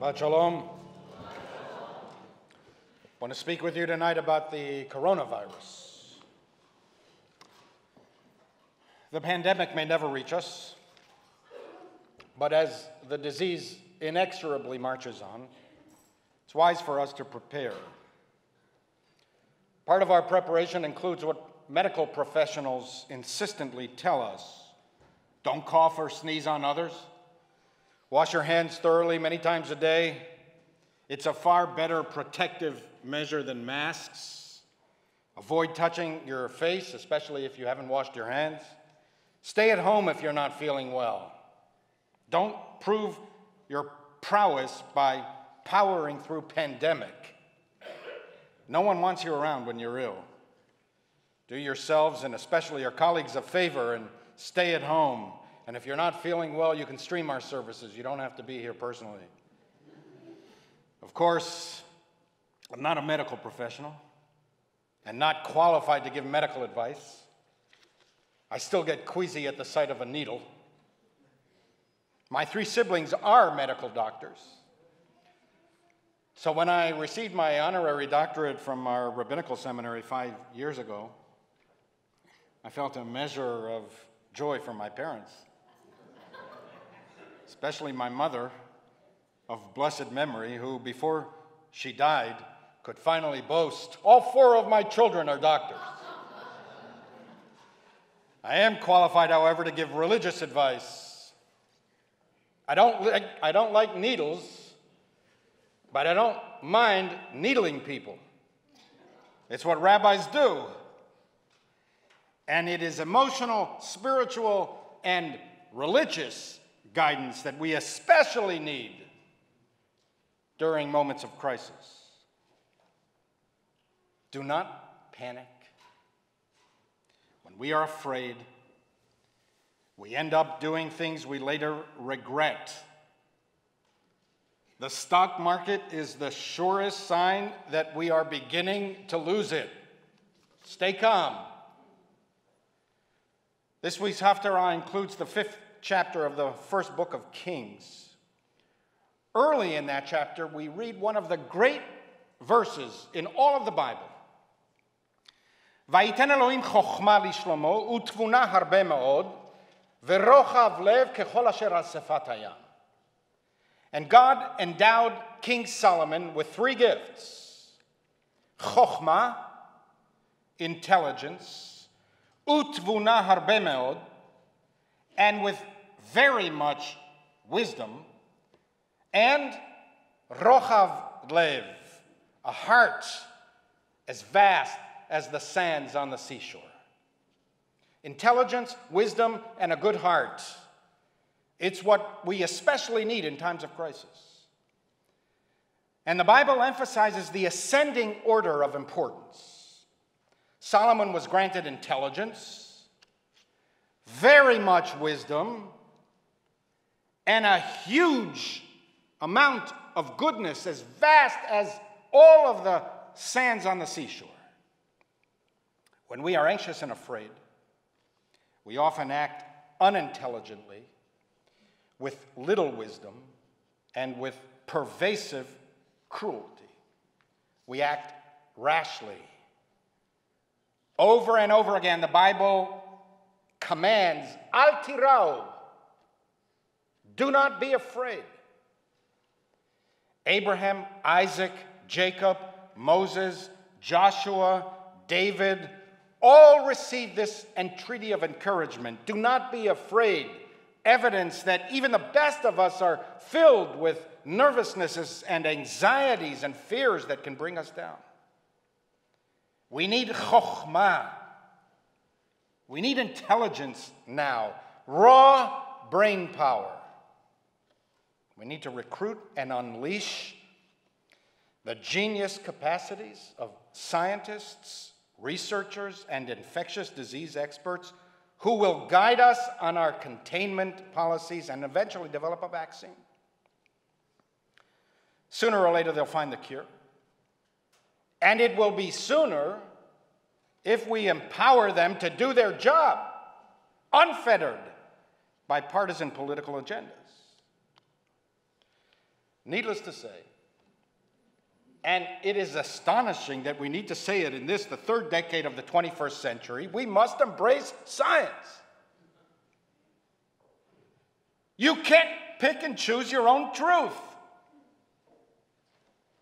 Shabbat Shalom. I want to speak with you tonight about the coronavirus. The pandemic may never reach us, but as the disease inexorably marches on, it's wise for us to prepare. Part of our preparation includes what medical professionals insistently tell us. Don't cough or sneeze on others. Wash your hands thoroughly many times a day. It's a far better protective measure than masks. Avoid touching your face, especially if you haven't washed your hands. Stay at home if you're not feeling well. Don't prove your prowess by powering through pandemic. No one wants you around when you're ill. Do yourselves and especially your colleagues a favor and stay at home. And if you're not feeling well, you can stream our services. You don't have to be here personally. Of course, I'm not a medical professional and not qualified to give medical advice. I still get queasy at the sight of a needle. My 3 siblings are medical doctors. So when I received my honorary doctorate from our rabbinical seminary 5 years ago, I felt a measure of joy for my parents, especially my mother of blessed memory, who before she died could finally boast, all 4 of my children are doctors. I am qualified, however, to give religious advice. I don't like needles, but I don't mind needling people. It's what rabbis do. And it is emotional, spiritual, and religious guidance that we especially need during moments of crisis. Do not panic. When we are afraid, we end up doing things we later regret. The stock market is the surest sign that we are beginning to lose it. Stay calm. This week's Haftarah includes the 5th chapter of the first book of Kings. Early in that chapter, we read one of the great verses in all of the Bible. Vayiten Elohim chokhma lishlomo utvuna harbe meod verochav lev kechol asher al sefat hayam. And God endowed King Solomon with 3 gifts: chokhmah, intelligence, utvuna harbe meod, and with very much wisdom, and rochav lev, a heart as vast as the sands on the seashore. Intelligence, wisdom, and a good heart. It's what we especially need in times of crisis. And the Bible emphasizes the ascending order of importance. Solomon was granted intelligence, very much wisdom, and a huge amount of goodness as vast as all of the sands on the seashore. When we are anxious and afraid, we often act unintelligently, with little wisdom, and with pervasive cruelty. We act rashly. Over and over again, the Bible commands, al tirau, do not be afraid. Abraham, Isaac, Jacob, Moses, Joshua, David, all received this entreaty of encouragement. Do not be afraid. Evidence that even the best of us are filled with nervousnesses and anxieties and fears that can bring us down. We need chokhmah. We need intelligence now, raw brain power. We need to recruit and unleash the genius capacities of scientists, researchers, and infectious disease experts who will guide us on our containment policies and eventually develop a vaccine. Sooner or later, they'll find the cure. And it will be sooner if we empower them to do their job, unfettered by partisan political agendas. Needless to say, and it is astonishing that we need to say it in this, the third decade of the 21st century, we must embrace science. You can't pick and choose your own truth.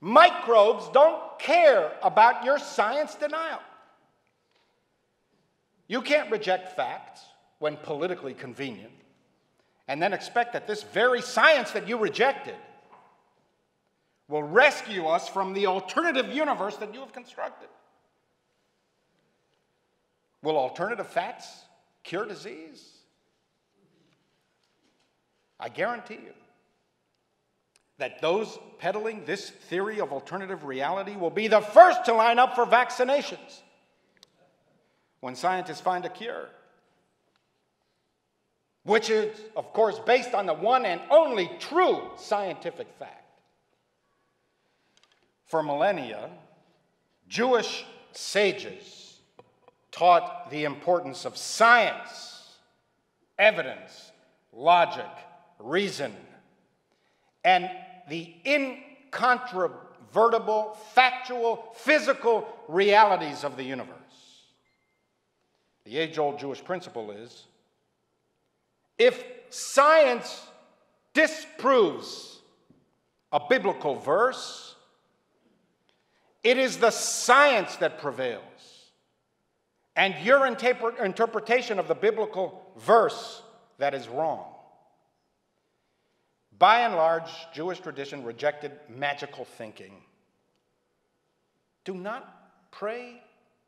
Microbes don't care about your science denial. You can't reject facts when politically convenient and then expect that this very science that you rejected will rescue us from the alternative universe that you have constructed. Will alternative facts cure disease? I guarantee you that those peddling this theory of alternative reality will be the first to line up for vaccinations when scientists find a cure, which is, of course, based on the one and only true scientific fact. For millennia, Jewish sages taught the importance of science, evidence, logic, reason, and the incontrovertible, factual, physical realities of the universe. The age-old Jewish principle is, if science disproves a biblical verse, it is the science that prevails, and your interpretation of the biblical verse that is wrong. By and large, Jewish tradition rejected magical thinking. Do not pray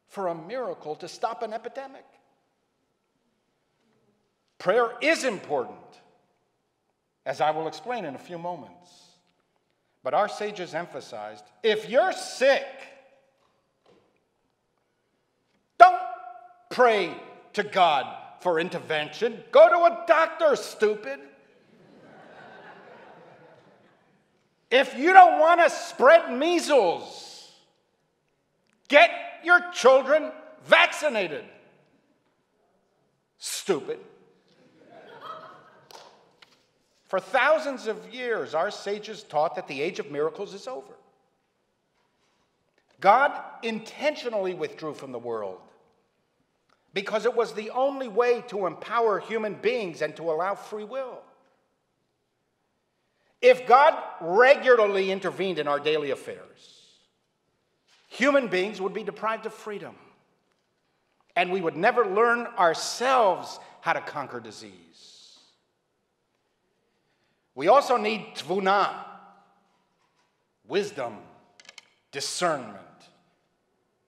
for a miracle to stop an epidemic. Prayer is important, as I will explain in a few moments. But our sages emphasized, if you're sick, don't pray to God for intervention. Go to a doctor, stupid. If you don't want to spread measles, get your children vaccinated. Stupid. For thousands of years, our sages taught that the age of miracles is over. God intentionally withdrew from the world because it was the only way to empower human beings and to allow free will. If God regularly intervened in our daily affairs, human beings would be deprived of freedom, and we would never learn ourselves how to conquer disease. We also need tvunah, wisdom, discernment,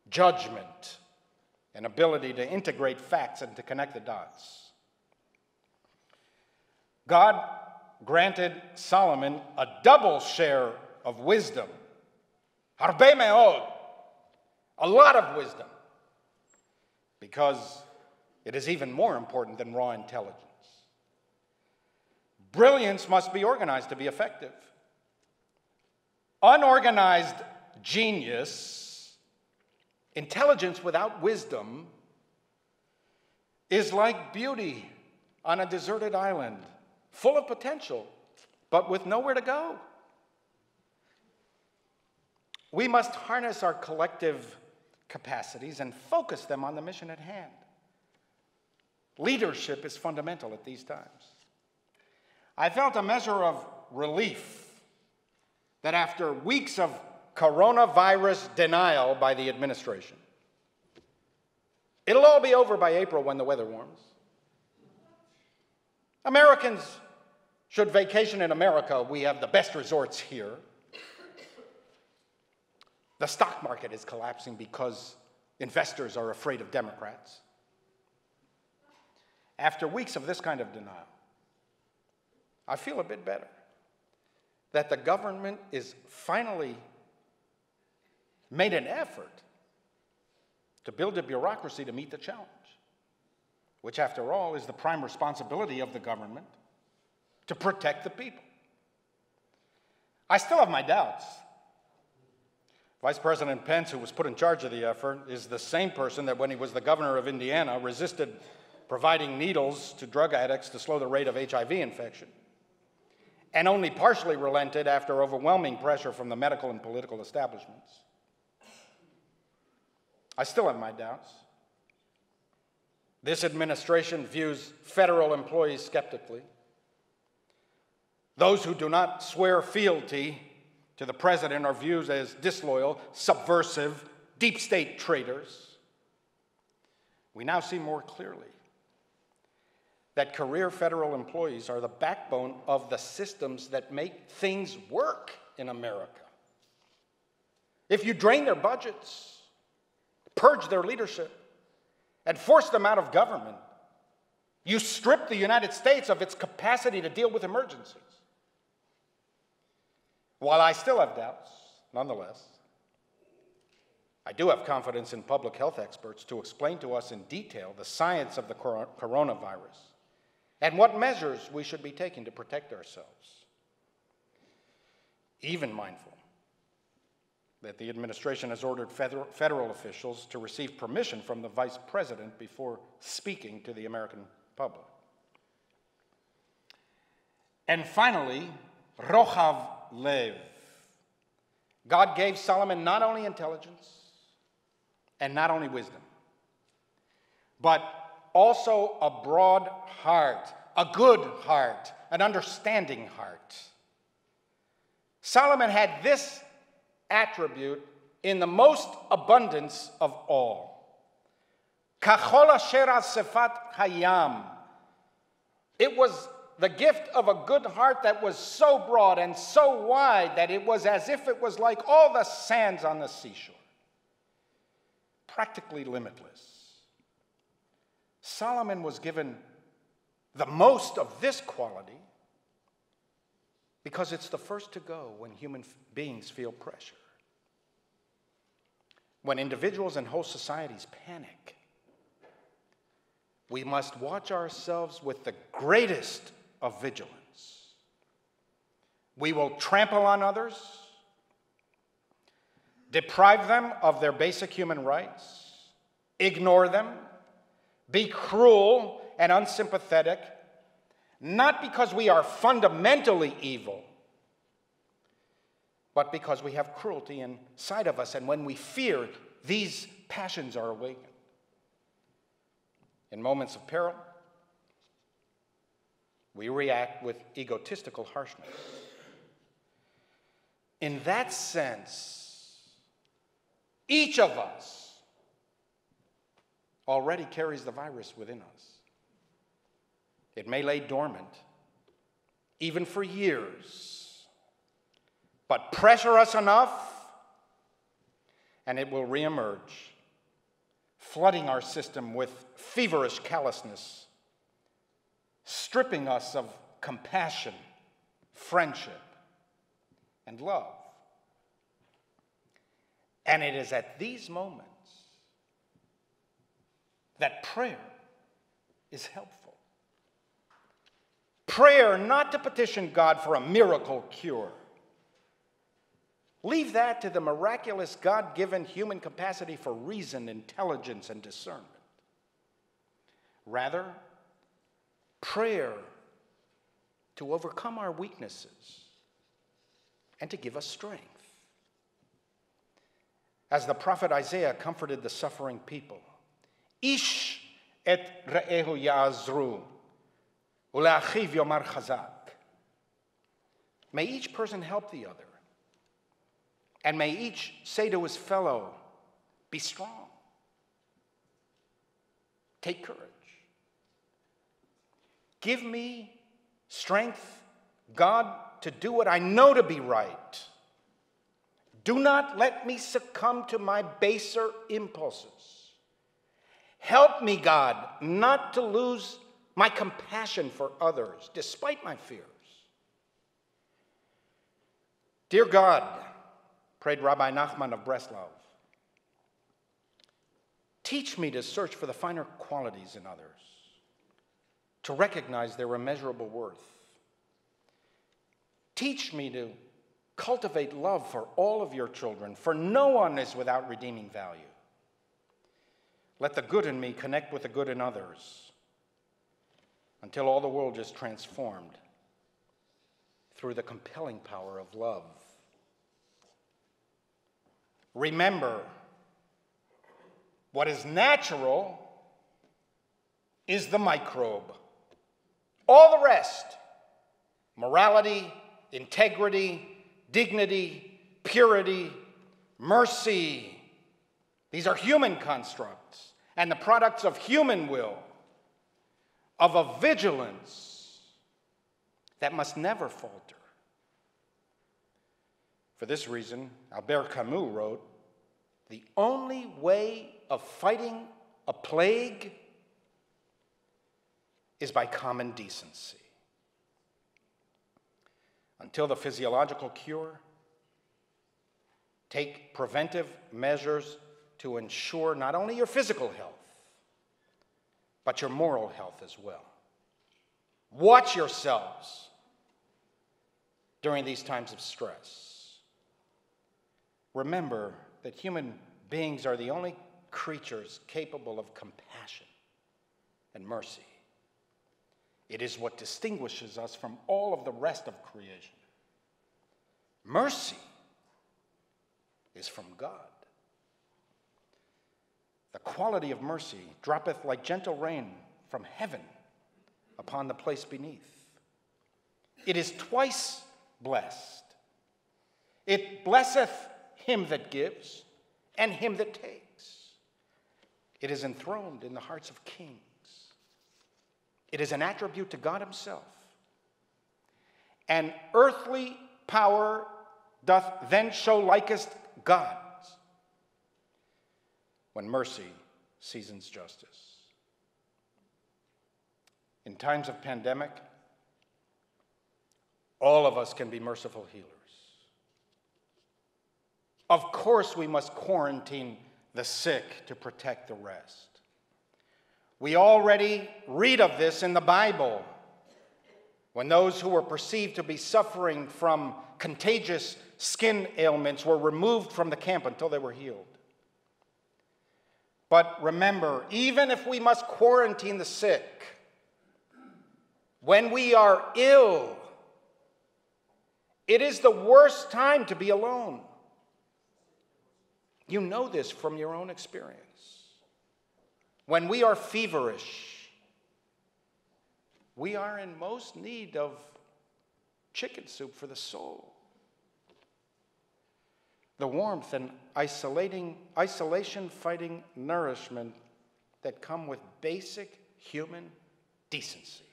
judgment, an ability to integrate facts and to connect the dots. God granted Solomon a double share of wisdom, harbe meod, a lot of wisdom, because it is even more important than raw intelligence. Brilliance must be organized to be effective. Unorganized genius, intelligence without wisdom, is like beauty on a deserted island, full of potential, but with nowhere to go. We must harness our collective capacities and focus them on the mission at hand. Leadership is fundamental at these times. I felt a measure of relief that after weeks of coronavirus denial by the administration, it'll all be over by April when the weather warms. Americans should vacation in America. We have the best resorts here. The stock market is collapsing because investors are afraid of Democrats. After weeks of this kind of denial, I feel a bit better that the government is finally made an effort to build a bureaucracy to meet the challenge, which, after all, is the prime responsibility of the government to protect the people. I still have my doubts. Vice President Pence, who was put in charge of the effort, is the same person that, when he was the governor of Indiana, resisted providing needles to drug addicts to slow the rate of HIV infection. and only partially relented after overwhelming pressure from the medical and political establishments. I still have my doubts. This administration views federal employees skeptically. Those who do not swear fealty to the president are viewed as disloyal, subversive, deep state traitors. We now see more clearly that career federal employees are the backbone of the systems that make things work in America. If you drain their budgets, purge their leadership, and force them out of government, you strip the United States of its capacity to deal with emergencies. While I still have doubts, nonetheless, I do have confidence in public health experts to explain to us in detail the science of the coronavirus and what measures we should be taking to protect ourselves. Even mindful that the administration has ordered federal officials to receive permission from the vice president before speaking to the American public. And finally, Rochav Lev. God gave Solomon not only intelligence and not only wisdom, but also a broad heart, a good heart, an understanding heart. Solomon had this attribute in the most abundance of all. Kachol asher al sefat hayam. It was the gift of a good heart that was so broad and so wide that it was as if it was like all the sands on the seashore. Practically limitless. Solomon was given the most of this quality because it's the first to go when human beings feel pressure. When individuals and whole societies panic, we must watch ourselves with the greatest of vigilance. We will trample on others, deprive them of their basic human rights, ignore them, be cruel and unsympathetic, not because we are fundamentally evil, but because we have cruelty inside of us, and when we fear, these passions are awakened. In moments of peril, we react with egotistical harshness. In that sense, each of us already carries the virus within us. It may lay dormant, even for years, but pressure us enough, and it will reemerge, flooding our system with feverish callousness, stripping us of compassion, friendship, and love. And it is at these moments that prayer is helpful. Prayer not to petition God for a miracle cure. Leave that to the miraculous God-given human capacity for reason, intelligence, and discernment. Rather, prayer to overcome our weaknesses and to give us strength. As the prophet Isaiah comforted the suffering people, Ish et re'ehu ya'azru, ule'achiv yomar chazak. May each person help the other, and may each say to his fellow, be strong, take courage. Give me strength, God, to do what I know to be right. Do not let me succumb to my baser impulses. Help me, God, not to lose my compassion for others, despite my fears. Dear God, prayed Rabbi Nachman of Breslov, teach me to search for the finer qualities in others, to recognize their immeasurable worth. Teach me to cultivate love for all of your children, for no one is without redeeming value. Let the good in me connect with the good in others until all the world is transformed through the compelling power of love. Remember, what is natural is the microbe. All the rest, morality, integrity, dignity, purity, mercy, these are human constructs and the products of human will, of a vigilance that must never falter. For this reason, Albert Camus wrote, "The only way of fighting a plague is by common decency." Until the physiological cure, take preventive measures to ensure not only your physical health, but your moral health as well. Watch yourselves during these times of stress. Remember that human beings are the only creatures capable of compassion and mercy. It is what distinguishes us from all of the rest of creation. Mercy is from God. The quality of mercy droppeth like gentle rain from heaven upon the place beneath. It is twice blessed. It blesseth him that gives and him that takes. It is enthroned in the hearts of kings. It is an attribute to God himself. And earthly power doth then show likest God's, when mercy seasons justice. In times of pandemic, all of us can be merciful healers. Of course, we must quarantine the sick to protect the rest. We already read of this in the Bible, when those who were perceived to be suffering from contagious skin ailments were removed from the camp until they were healed. But remember, even if we must quarantine the sick, when we are ill, it is the worst time to be alone. You know this from your own experience. When we are feverish, we are in most need of chicken soup for the soul. The warmth and isolation-fighting nourishment that come with basic human decency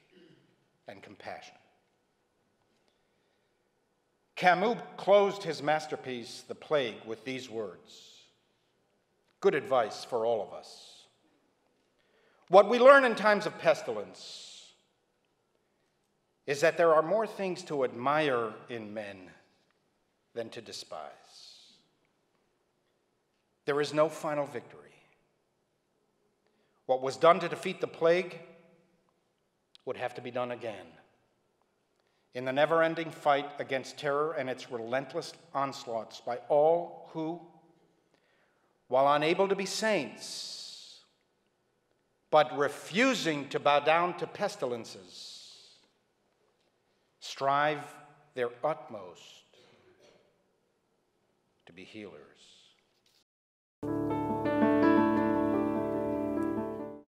and compassion. Camus closed his masterpiece, The Plague, with these words. Good advice for all of us. What we learn in times of pestilence is that there are more things to admire in men than to despise. There is no final victory. What was done to defeat the plague would have to be done again. In the never-ending fight against terror and its relentless onslaughts by all who, while unable to be saints, but refusing to bow down to pestilences, strive their utmost to be healers.